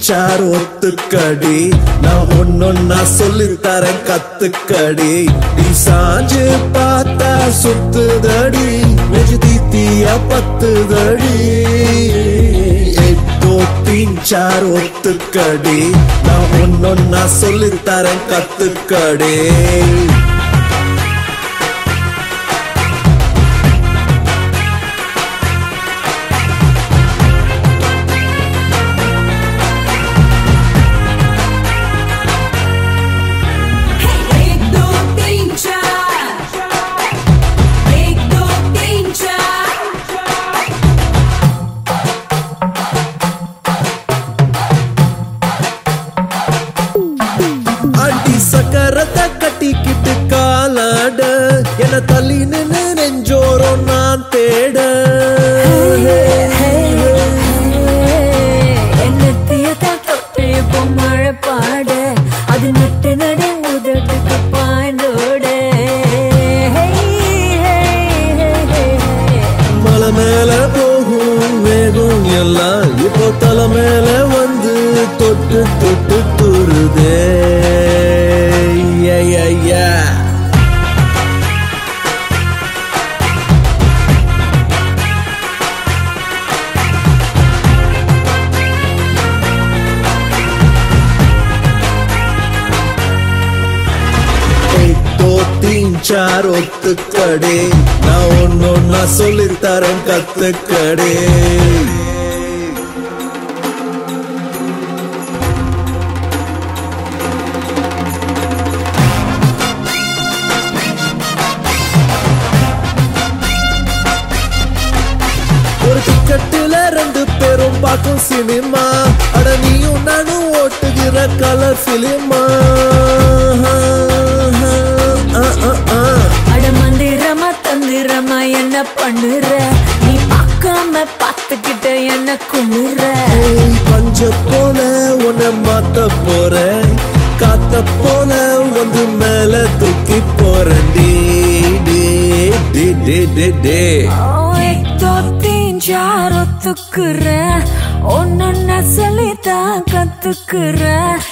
sir ஒத்துக்கடி நான் ஒன்னொன்னா சொல்லித்தரேன் கத்துக்கடி நீ சாஞ்சு பார்த்தா சுத்துதடி நெஞ்சு தீத்தியா பத்துதடி दो तीन चार ஒத்துக்கடி நான் ஒன்னொன்னா சொல்லித்தரேன் கத்துக்கடி சக்கரத்தை கட்டிக்கிட்டு காலாட என தள்ளி நின்று நெஞ்சோரம் நான் தேட மழை பாட அது நட்டு நடு உதட்டுக்கு பாய்ந்தோட மலை மேல போகும் வேகம் எல்லாம் இப்போ தலை மேல வந்து தொட்டு தொட்டு துருதே चार ஒத்துக்கடி நான் ஒன்னொன்னா சொல்லித்தரேன் கத்துக்கடி ஒரு டிக்கெட்டுல ரெண்டு பேரும் பார்க்கும் சினிமா அட நீயும் நானும் ஓட்டுகிற கலர் பிலிமா அட மந்திரமா தந்திரமா என்ன பண்ணுற நீ பார்க்காம பார்த்துக்கிட்ட என்ன குமுற பஞ்ச போல உன்னை மாத்த போறேன் காத்த போல வந்து மேல தூக்கி போறேன் சார் ஒத்துக்குற ஒன்னொன்னா சொல்லித்தான் கத்துக்குற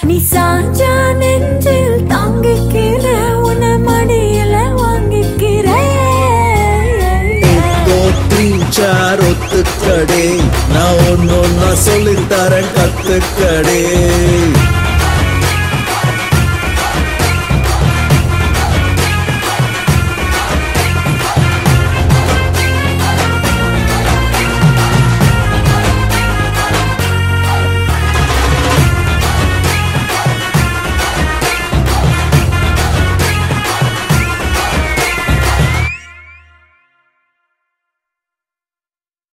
நீ சாஞ்சா நெஞ்சில் தாங்கிக்கிற உன மடியில வாங்கிக்கிற சார் ஒத்துக்கடி நான் ஒன்னொன்னா சொல்லித்தரேன் கத்துக்கடி